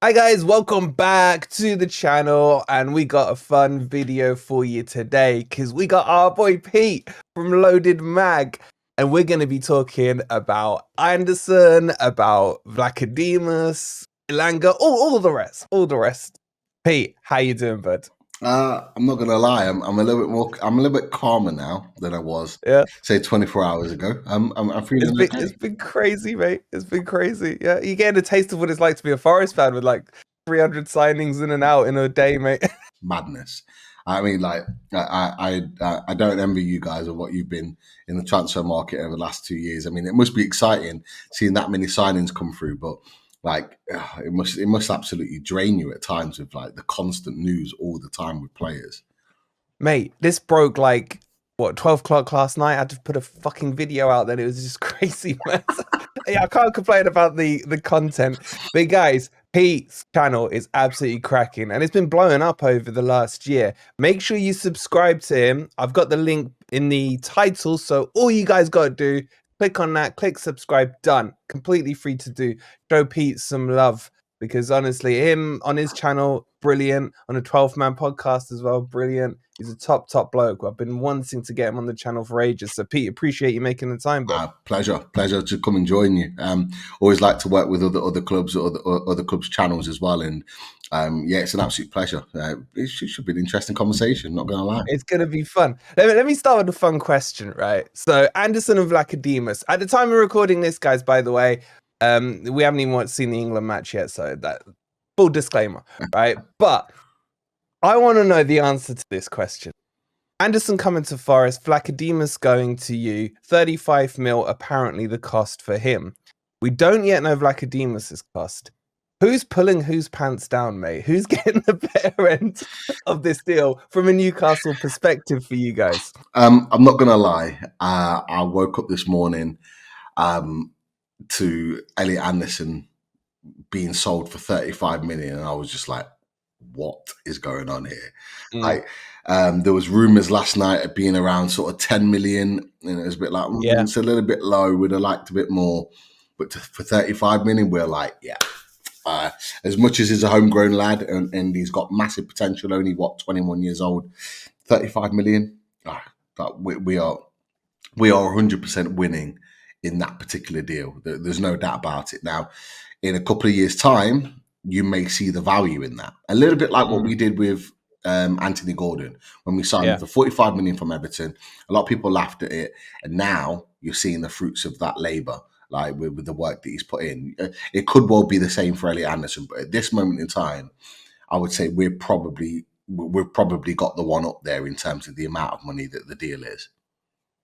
Hi guys, welcome back to the channel, and we got a fun video for you today because we got our boy Pete from Loaded Mag, and we're going to be talking about Anderson, about Vlachodimos, Elanga, all the rest. Pete, how you doing, bud? I'm not gonna lie. I'm a little bit more. I'm a little bit calmer now than I was, Yeah, say, 24 hours ago. I'm it's feeling been okay. been crazy, mate. It's been crazy. Yeah, you getting a taste of what it's like to be a Forest fan with like 300 signings in and out in a day, mate. Madness. I mean, like, I don't envy you guys of what you've been in the transfer market over the last 2 years. I mean, it must be exciting seeing that many signings come through, but like, it must absolutely drain you at times with like the constant news all the time with players. Mate, this broke like what 12 o'clock last night. I had to put a fucking video out that it was just crazy, man. Yeah, I can't complain about the content. But guys, Pete's channel is absolutely cracking and it's been blowing up over the last year. Make sure you subscribe to him. I've got the link in the title, so all you guys got to do, click on that, click subscribe, done. Completely free to do. Show Pete some love because honestly, him on his channel, brilliant. On a 12-man podcast as well, brilliant. He's a top bloke. I've been wanting to get him on the channel for ages. So Pete, appreciate you making the time, bud. Pleasure to come and join you. Always like to work with other clubs or other clubs' channels as well, and yeah, it's an absolute pleasure. It should be an interesting conversation. Not going to lie. It's going to be fun. Let me start with a fun question, right? So Anderson and Vlachodimos. At the time of recording this, guys, by the way, we haven't even seen the England match yet, so that full disclaimer, right? But I want to know the answer to this question. Anderson coming to Forest, Vlachodimos going to you, 35 mil apparently the cost for him. We don't yet know Vlachodimos' cost. Who's pulling whose pants down, mate? Who's getting the better end of this deal from a Newcastle perspective for you guys? I'm not going to lie. I woke up this morning to Elliot Anderson being sold for 35 million, and I was just like, what is going on here? Like, there was rumors last night of being around sort of 10 million, and it was a bit like, Yeah. it's a little bit low. We'd have liked a bit more, but for 35 million, we're like, yeah. As much as he's a homegrown lad and he's got massive potential, only 21 years old, 35 million. We are 100% winning in that particular deal. There's no doubt about it. Now, in a couple of years' time, you may see the value in that. A little bit like what we did with Anthony Gordon when we signed him for 45 million from Everton. A lot of people laughed at it, and now you're seeing the fruits of that labour, like with the work that he's put in. It could well be the same for Elliot Anderson, but at this moment in time, I would say we've probably got the one up there in terms of the amount of money that the deal is.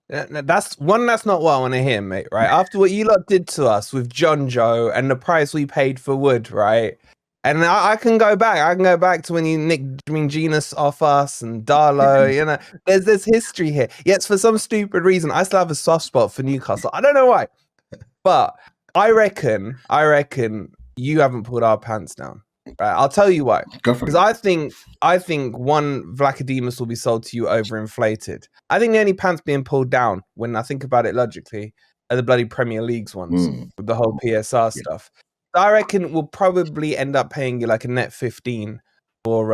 That's not what I want to hear, mate, right? After what you lot did to us with John Joe and the price we paid for Wood, right? And I can go back. I can go back to when you nicked Genus off us and Darlow. You know, there's history here. Yet for some stupid reason, I still have a soft spot for Newcastle. I don't know why, but I reckon you haven't pulled our pants down. Right? I'll tell you why. Because I think one Vlachodimos will be sold to you overinflated. I think the only pants being pulled down, when I think about it logically, are the bloody Premier League's ones with the whole PSR stuff. I reckon we'll probably end up paying you like a net 15 for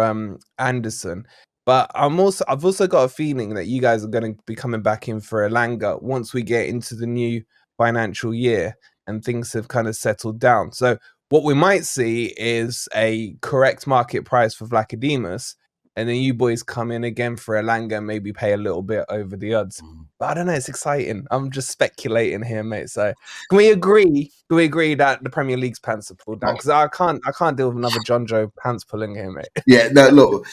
Anderson. But I've also got a feeling that you guys are going to be coming back in for Elanga once we get into the new financial year and things have kind of settled down. So what we might see is a correct market price for Vlachodimos, and then you boys come in again for Elanga and maybe pay a little bit over the odds. But I don't know, it's exciting. I'm just speculating here, mate. So can we agree that the Premier League's pants are pulled down? Because I can't deal with another John Joe pants pulling here, mate. Yeah, no, look,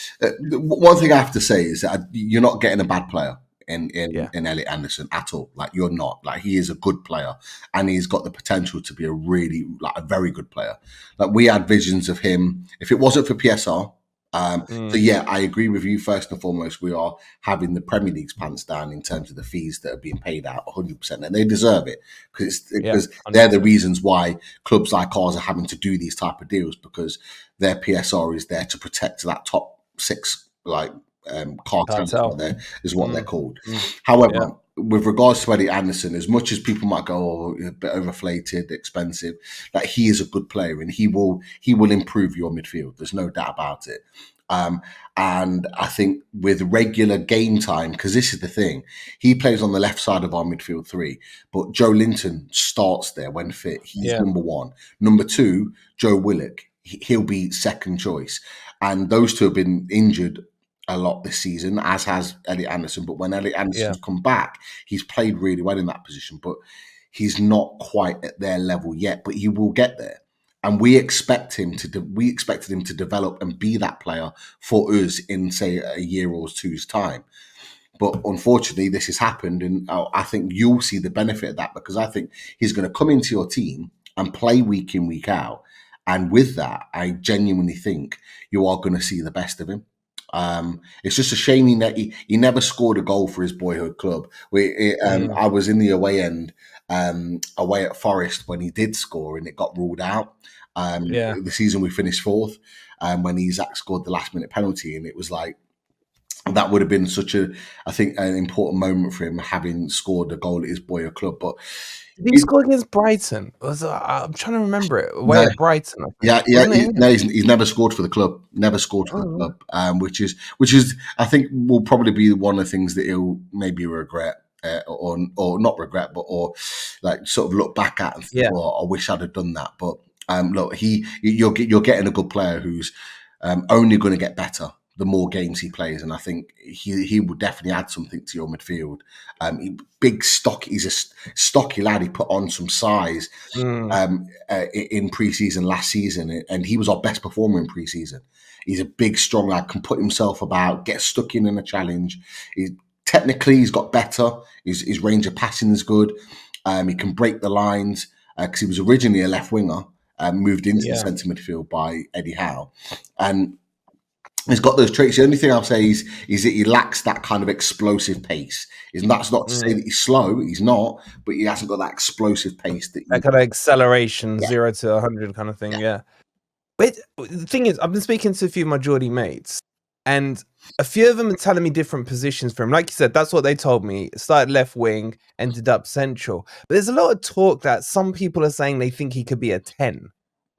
one thing I have to say is that you're not getting a bad player in Elliot Anderson at all. Like, you're not. Like, he is a good player, and he's got the potential to be a very good player. Like, we had visions of him. If it wasn't for PSR, so yeah, I agree with you. First and foremost, we are having the Premier League's pants down in terms of the fees that are being paid out 100%, and they deserve it because they're the reasons why clubs like ours are having to do these type of deals, because their PSR is there to protect that top six, like cartel is what they're called. However, with regards to Elliot Anderson, as much as people might go, oh, a bit overflated, expensive, that he is a good player and he will improve your midfield. There's no doubt about it. And I think with regular game time, because this is the thing, he plays on the left side of our midfield three, but Joe Linton starts there when fit. He's number one. Number two, Joe Willock. He'll be second choice. And those two have been injured a lot this season, as has Elliot Anderson. But when Elliot Anderson's come back, he's played really well in that position, but he's not quite at their level yet, but he will get there. And we expected him to develop and be that player for us in, say, a year or two's time. But unfortunately, this has happened, and I think you'll see the benefit of that, because I think he's going to come into your team and play week in, week out. And with that, I genuinely think you are going to see the best of him. It's just a shame that he never scored a goal for his boyhood club. I was in the away end, away at Forest when he did score, and it got ruled out. The season we finished fourth, when Isaac scored the last minute penalty, and it was like, that would have been such an important moment for him, having scored a goal at his boyhood club. But did he score against Brighton? I'm trying to remember it. Away at Brighton. He's never scored for the club. Never scored for the club. Which is I think will probably be one of the things that he'll maybe regret. Or not regret, but or like sort of look back at and think, I wish I'd have done that. But look, you're getting a good player who's only going to get better the more games he plays, and I think he would definitely add something to your midfield. Big stock, he's a stocky lad. He put on some size in pre-season last season, and he was our best performer in pre-season. He's a big, strong lad, can put himself about, get stuck in a challenge. Technically, he's got better. His range of passing is good. He can break the lines, because he was originally a left winger, moved into the centre midfield by Eddie Howe, and he's got those traits. The only thing I'll say is that he lacks that kind of explosive pace. That's not to say that he's slow. He's not, but he hasn't got that explosive pace. That kind of acceleration, 0 to 100 kind of thing, But the thing is, I've been speaking to a few of my Geordie mates, and a few of them are telling me different positions for him. Like you said, that's what they told me. Started left wing, ended up central. But there's a lot of talk that some people are saying they think he could be a 10.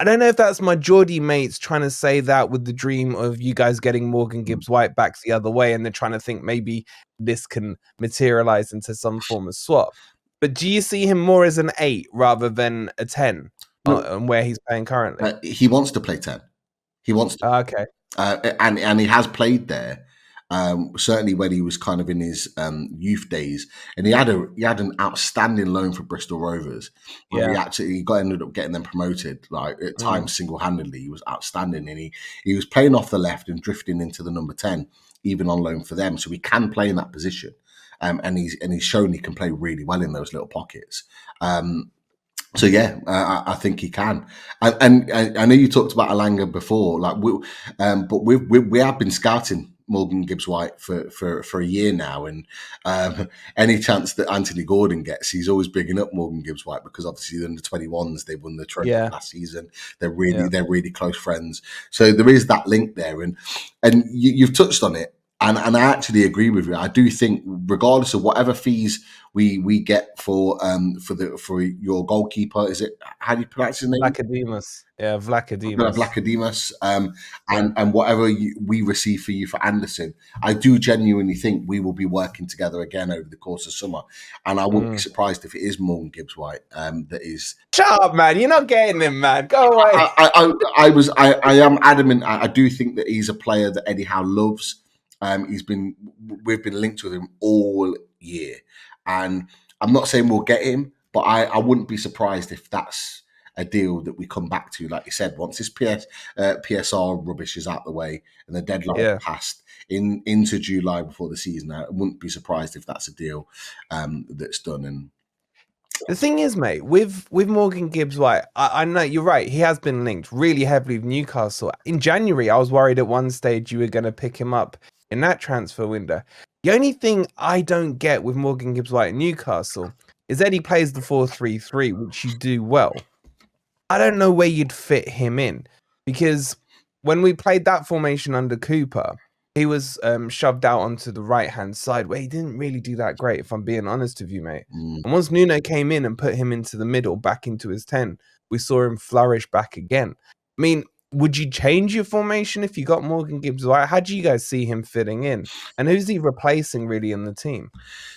I don't know if that's my Geordie mates trying to say that with the dream of you guys getting Morgan Gibbs-White back the other way, and they're trying to think maybe this can materialize into some form of swap. But do you see him more as an 8 rather than a 10 and where he's playing currently? He wants to play 10. He wants to. Okay. And he has played there. Certainly when he was kind of in his youth days, and he had an outstanding loan for Bristol Rovers. Where he ended up getting them promoted. Like at times single-handedly, he was outstanding, and he was playing off the left and drifting into the number 10, even on loan for them. So he can play in that position, and he's shown he can play really well in those little pockets. So I think he can, and I know you talked about Elanga before, but we have been scouting Morgan Gibbs-White for a year now, and any chance that Anthony Gordon gets, he's always bigging up Morgan Gibbs-White, because obviously the under-21s, they won the trophy last season. They're really close friends, so there is that link there, and you've touched on it. And I actually agree with you. I do think, regardless of whatever fees we get for your goalkeeper, is it, how do you pronounce his name? Vlachodimos. Vlachodimos. And whatever we receive for you for Anderson, I do genuinely think we will be working together again over the course of summer. And I wouldn't be surprised if it is Morgan Gibbs-White that is. Shut up, man! You're not getting him, man. Go away. I am adamant. I do think that he's a player that Eddie Howe loves. We've been linked with him all year, and I'm not saying we'll get him, but I wouldn't be surprised if that's a deal that we come back to, like you said, once this PSR rubbish is out the way and the deadline passed into July before the season. I wouldn't be surprised if that's a deal that's done. And the thing is, mate, with Morgan Gibbs-White, I know you're right. He has been linked really heavily with Newcastle. In January, I was worried at one stage you were going to pick him up in that transfer window. The only thing I don't get with Morgan Gibbs-White at Newcastle is that he plays the 4-3-3, which you do well. I don't know where you'd fit him in, because when we played that formation under Cooper, he was shoved out onto the right-hand side where he didn't really do that great, if I'm being honest with you, mate. And once Nuno came in and put him into the middle, back into his 10, we saw him flourish back again. I mean, would you change your formation if you got Morgan Gibbs-White? How do you guys see him fitting in? And who's he replacing really in the team?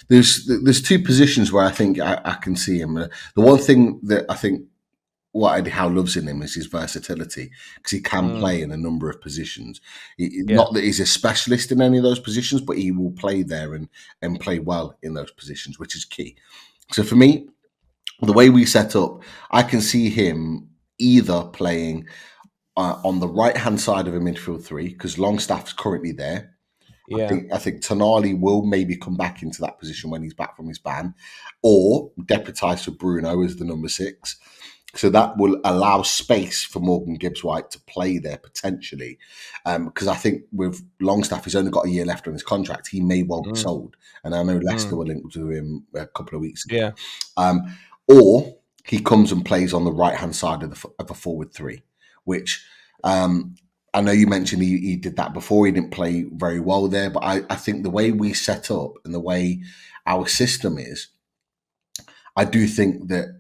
There's two positions where I think I can see him. The one thing that I think what Eddie Howe loves in him is his versatility, because he can play in a number of positions. Not that he's a specialist in any of those positions, but he will play there and play well in those positions, which is key. So for me, the way we set up, I can see him either playing on the right-hand side of a midfield three, because Longstaff's currently there. Yeah. I think Tonali will maybe come back into that position when he's back from his ban, or deputise for Bruno as the number 6. So that will allow space for Morgan Gibbs-White to play there potentially. Because I think with Longstaff, he's only got a year left on his contract. He may well be sold. And I know Leicester were linked to him a couple of weeks ago. Yeah. Or he comes and plays on the right-hand side of a forward three, which I know you mentioned he did that before. He didn't play very well there. But I think the way we set up and the way our system is, I do think that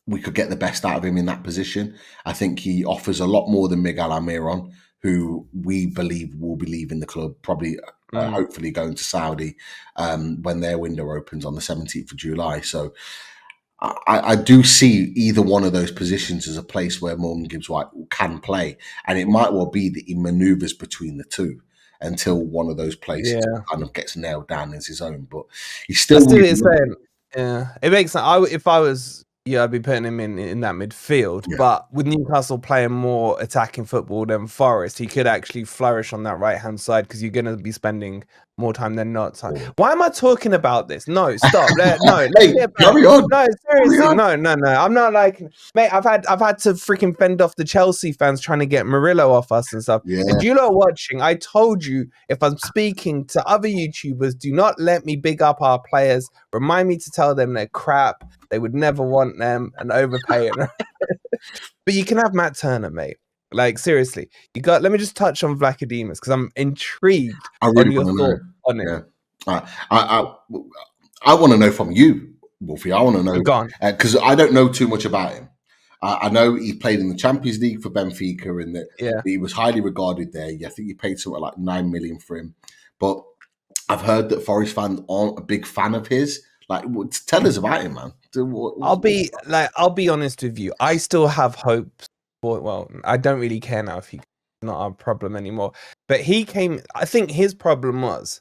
we could get the best out of him in that position. I think he offers a lot more than Miguel Almiron, who we believe will be leaving the club, probably hopefully going to Saudi when their window opens on the 17th of July. So I do see either one of those positions as a place where Morgan Gibbs-White can play. And it might well be that he manoeuvres between the two until one of those places kind of gets nailed down as his own. But he's still... I see what you're saying. Yeah, it makes sense. If I was... Yeah, I'd be putting him in that midfield. Yeah. But with Newcastle playing more attacking football than Forest, he could actually flourish on that right-hand side, because you're going to be spending more time than not. Why am I talking about this? No, stop. Carry on. No, seriously, no. I'm not like, mate, I've had to freaking fend off the Chelsea fans trying to get Murillo off us and stuff. Yeah. If you lot are watching, I told you, if I'm speaking to other YouTubers, do not let me big up our players. Remind me to tell them they're crap. They would never want them and overpay it. But you can have Matt Turner, mate. Like, seriously, let me just touch on Vlachodimos, because I'm intrigued on your thought on it. Yeah. I want to know from you, Wolfie. I want to know, because I don't know too much about him. I know he played in the Champions League for Benfica, and that he was highly regarded there. I think you paid something like 9 million for him. But I've heard that Forest fans aren't a big fan of his. Like, tell us about him, man. I'll be honest with you. I still have hopes. Well, I don't really care now if he's not our problem anymore. But I think his problem was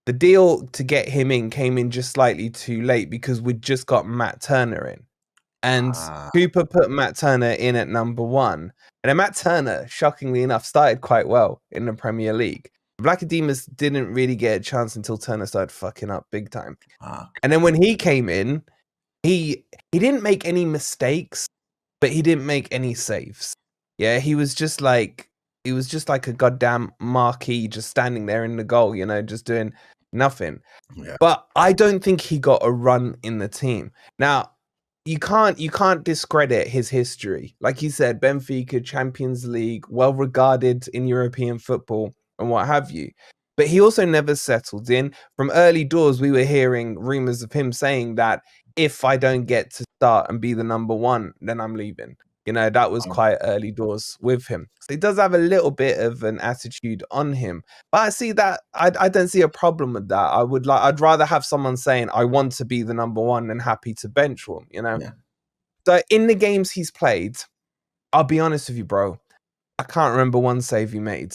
the deal to get him in came in just slightly too late, because we'd just got Matt Turner in. And Cooper put Matt Turner in at number 1. And then Matt Turner, shockingly enough, started quite well in the Premier League. Vlachodimos didn't really get a chance until Turner started fucking up big time. And then when he came in, he didn't make any mistakes, but he didn't make any saves. Yeah, he was just like a goddamn marquee, just standing there in the goal, just doing nothing. Yeah. But I don't think he got a run in the team. Now, you can't discredit his history. Like you said, Benfica, Champions League, well regarded in European football and what have you. But he also never settled in. From early doors, we were hearing rumors of him saying that if I don't get to start and be the number 1, then I'm leaving. That was quite early doors with him. So he does have a little bit of an attitude on him. But I see that. I don't see a problem with that. I'd rather have someone saying, I want to be the number 1, than happy to bench him, Yeah. So in the games he's played, I'll be honest with you, bro, I can't remember one save he made.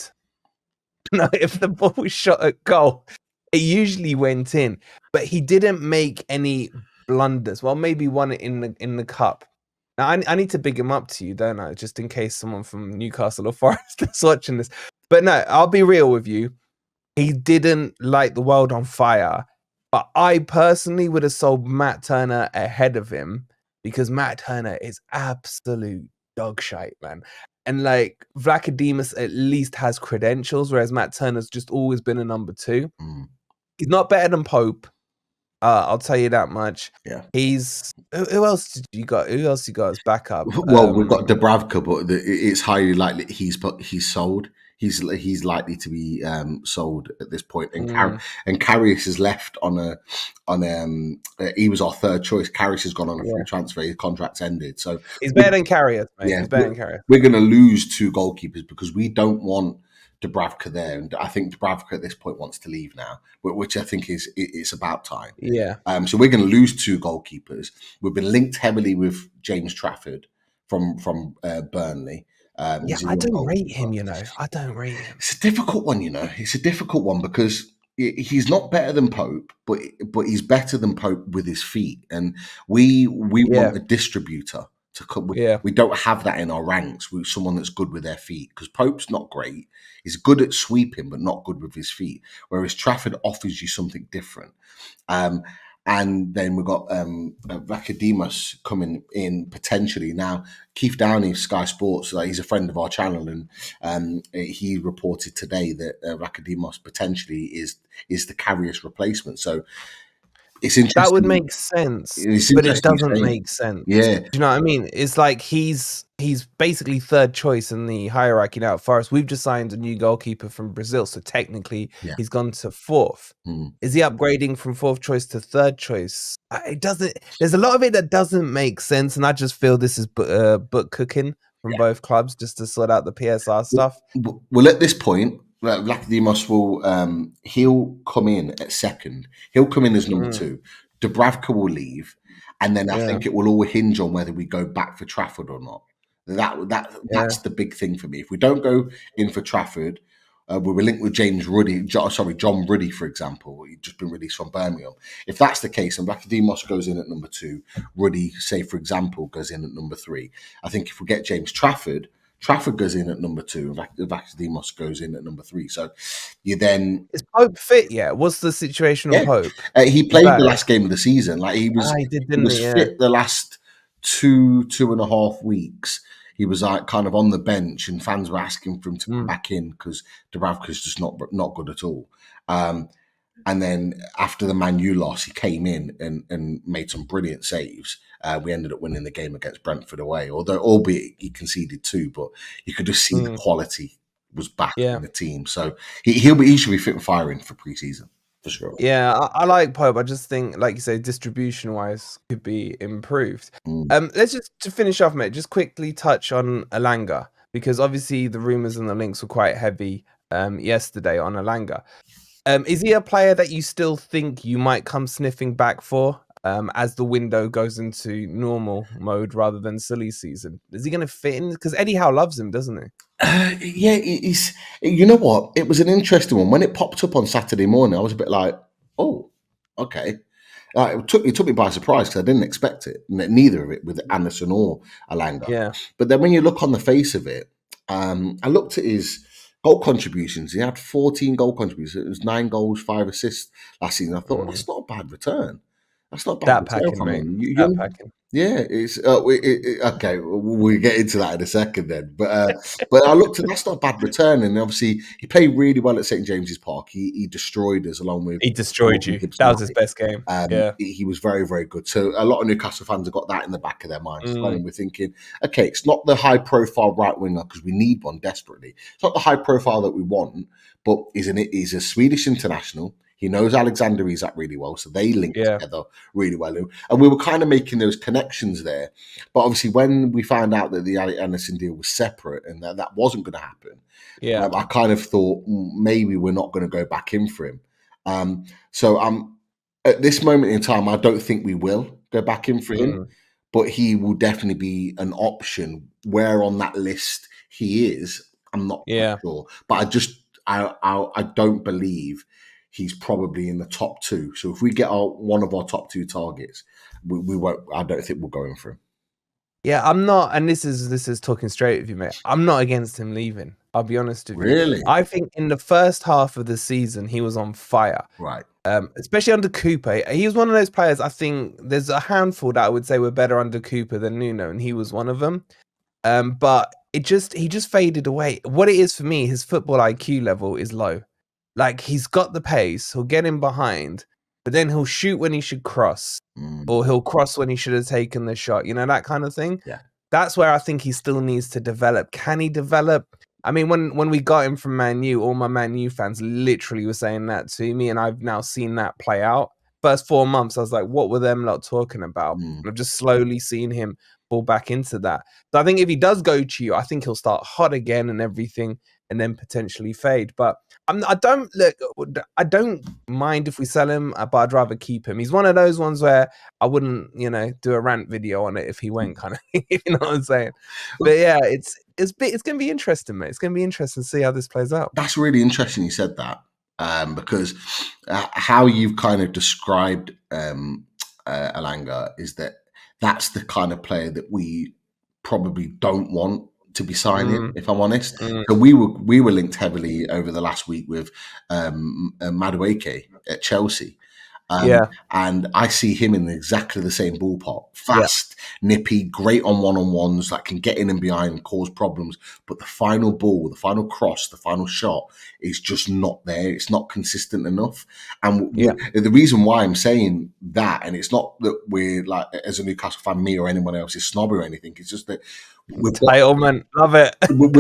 No, if the ball was shot at goal, it usually went in. But he didn't make any blunders. Well, maybe one in the cup. Now, I need to big him up to you, don't I? Just in case someone from Newcastle or Forest is watching this. But no, I'll be real with you. He didn't light the world on fire. But I personally would have sold Matt Turner ahead of him, because Matt Turner is absolute dog shite, man. And like, Vlachodimos at least has credentials, whereas Matt Turner's just always been a number 2. He's not better than Pope. I'll tell you that much. Yeah. Who else did you got? Who else you got as backup? Well, we've got Dubravka, but it's highly likely he's sold. he's likely to be sold at this point. And Mm. and Karius is left on he was our third choice. Karius has gone on a free Yeah. transfer. His contract's ended. So He's better than Carrier, mate. yeah, He's better than Carrier. we're going to lose two goalkeepers because we don't want Dubravka there, and I think Dubravka at this point wants to leave now, which I think is it's about time. Yeah. So we're going to lose two goalkeepers. We've been linked heavily with James Trafford from Burnley. Yeah, I don't rate him, you know. I don't rate him. It's a difficult one, you know. It's a difficult one because he's not better than Pope, but he's better than Pope with his feet, and we want a distributor to come. We don't have that in our ranks. With someone that's good with their feet, because Pope's not great. He's good at sweeping, but not good with his feet. Whereas Trafford offers you something different. And then we've got Vlachodimos coming in potentially. Now, Keith Downey, Sky Sports, he's a friend of our channel, and he reported today that Vlachodimos potentially is the Karius replacement. So it's interesting. That would make sense, but it doesn't make sense. Yeah. Do you know what I mean? It's like he's basically third choice in the hierarchy now at Forest. We've just signed a new goalkeeper from Brazil, so technically he's gone to fourth. Is he upgrading from fourth choice to third choice? It doesn't. There's a lot of it that doesn't make sense, and I just feel this is book cooking from both clubs just to sort out the PSR stuff. Well, at this point, Vlachodimos will he'll come in at second. He'll come in as number two. Dubravka will leave, and then I think it will all hinge on whether we go back for Trafford or not. That's the big thing for me. If we don't go in for Trafford, we were linked with John Ruddy, for example. He'd just been released from Birmingham. If that's the case, and Vlachodimos goes in at number two, Ruddy, say for example, goes in at number three. I think if we get James Trafford goes in at number two, and Vlachodimos goes in at number three. So you then is Pope fit yet? What's the situation on Pope? He played the last game of the season. Like he was fit the last 2.5 weeks. He was like kind of on the bench, and fans were asking for him to come back in because Dubravka's just not good at all. And then after the Man U loss, he came in and made some brilliant saves. We ended up winning the game against Brentford away, albeit he conceded two, but you could just see the quality was back in the team. So he should be fit and firing for pre-season. For sure. Yeah, I like Pope. I just think, like you say, distribution-wise could be improved. Let's just, to finish off, mate, just quickly touch on Elanga, because obviously the rumours and the links were quite heavy yesterday on Elanga. Is he a player that you still think you might come sniffing back for as the window goes into normal mode rather than silly season? Is he going to fit in? Because Eddie Howe loves him, doesn't he? Yeah, he's. You know what? It was an interesting one when it popped up on Saturday morning. I was a bit like, "Oh, okay." It took me by surprise because I didn't expect it. Neither of it with Anderson or Elanga. Yeah. But then when you look on the face of it, I looked at his goal contributions. He had 14 goal contributions. It was 9 goals, 5 assists last season. I thought that's not a bad return. That's not a bad return from him. Yeah, it's okay. We'll get into that in a second then. But I looked at that's not a bad return, and obviously he played really well at St James's Park. He destroyed us along with you. That was his best game. He was very, very good. So a lot of Newcastle fans have got that in the back of their minds as well, and we're thinking, okay, it's not the high profile right winger because we need one desperately. It's not the high profile that we want, but he's a Swedish international. He knows Alexander Isak really well, so they link together really well. And we were kind of making those connections there. But obviously, when we found out that the Elliot Anderson deal was separate and that wasn't going to happen, I kind of thought maybe we're not going to go back in for him. So at this moment in time, I don't think we will go back in for him, but he will definitely be an option. Where on that list he is, I'm not quite sure. But I don't believe he's probably in the top 2. So if we get one of our top 2 targets, we won't. I don't think we'll go in for him. Yeah, I'm not, and this is talking straight with you, mate. I'm not against him leaving. I'll be honest with you. Really? I think in the first half of the season, he was on fire. Right. Especially under Cooper. He was one of those players, I think there's a handful that I would say were better under Cooper than Nuno, and he was one of them. But he just faded away. What it is for me, his football IQ level is low. Like, he's got the pace, he'll get in behind, but then he'll shoot when he should cross, or he'll cross when he should have taken the shot, you know, that kind of thing. Yeah. That's where I think he still needs to develop. Can he develop? I mean, when we got him from Man U, all my Man U fans literally were saying that to me, and I've now seen that play out. First 4 months, I was like, what were them lot talking about? And I've just slowly seen him fall back into that. So I think if he does go to you, I think he'll start hot again and everything, and then potentially fade. But I don't mind if we sell him, but I'd rather keep him. He's one of those ones where I wouldn't, do a rant video on it if he went, kind of. You know what I'm saying? But yeah, it's going to be interesting, mate. It's going to be interesting to see how this plays out. That's really interesting you said that, because how you've kind of described Elanga is that's the kind of player that we probably don't want to be signing, if I'm honest. So we were linked heavily over the last week with Madueke at Chelsea. And I see him in exactly the same ballpark. Fast, nippy, great on one-on-ones, that can get in and behind, cause problems. But the final ball, the final cross, the final shot is just not there. It's not consistent enough. And the reason why I'm saying that, and it's not that we're like, as a Newcastle fan, me or anyone else is snobby or anything. It's just that entitlement, love it. We've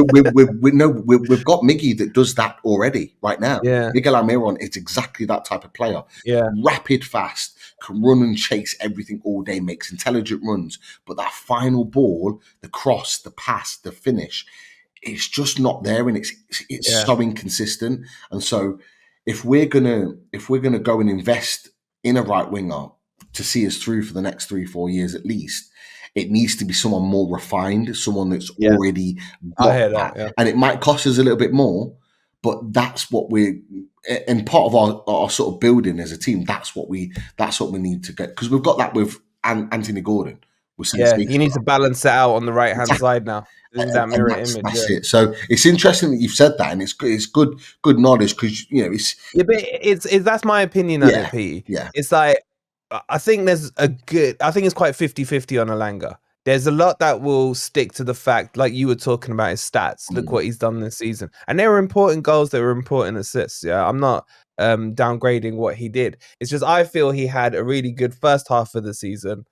got Miggy that does that already right now. Miguel Almiron is exactly that type of player. Rapid, fast, can run and chase everything all day, makes intelligent runs. But that final ball, the cross, the pass, the finish, it's just not there, and it's so inconsistent. And so if we're gonna go and invest in a right winger to see us through for the next 3-4 years at least, it needs to be someone more refined, someone that's already got that. And it might cost us a little bit more, but that's what and part of our sort of building as a team, that's what we need to get, because we've got that with Anthony Gordon. You need to balance it out on the right hand side now. That mirror image. That's it. So it's interesting that you've said that, and it's good knowledge, because it's but that's my opinion on it, Pete. It's like, I think it's quite 50-50 on Elanga. There's a lot that will stick to the fact, like you were talking about his stats. Look what he's done this season. And they were important goals, they were important assists. Yeah, I'm not downgrading what he did. It's just I feel he had a really good first half of the season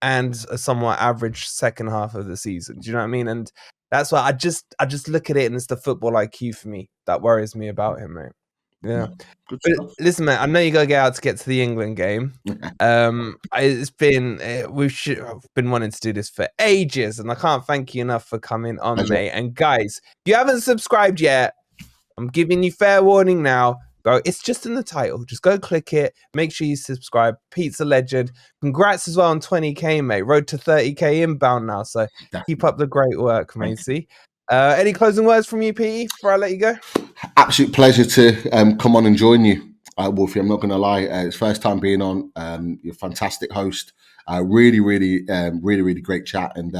and a somewhat average second half of the season. Do you know what I mean? And that's why I just look at it, and it's the football IQ for me that worries me about him, mate. Yeah. But listen, man, I know you gotta get to the England game. It's been we've been wanting to do this for ages, and I can't thank you enough for coming on, mate. And guys, if you haven't subscribed yet, I'm giving you fair warning now. Go, it's just in the title. Just go click it. Make sure you subscribe. Pete's a legend. Congrats as well on 20k, mate. Road to 30k inbound now. So keep up the great work, matey. Any closing words from you, Pete, before I let you go? Absolute pleasure to come on and join you, Wolfie. I'm not going to lie. It's first time being on. You're a fantastic host. Really great chat. And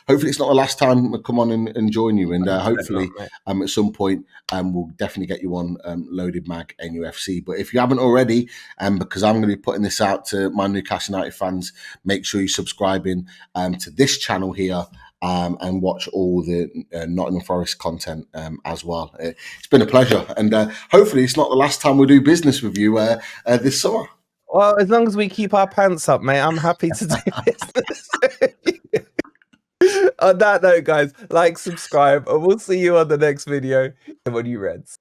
hopefully it's not the last time we'll come on and join you. And hopefully at some point we'll definitely get you on Loaded Mag NUFC. But if you haven't already, because I'm going to be putting this out to my Newcastle United fans, make sure you're subscribing to this channel here. And watch all the Nottingham Forest content as well. It's been a pleasure, and hopefully it's not the last time we do business with you this summer. Well, as long as we keep our pants up, mate, I'm happy to do business. On that note, guys, like, subscribe, and we'll see you on the next video. Come on, you Reds.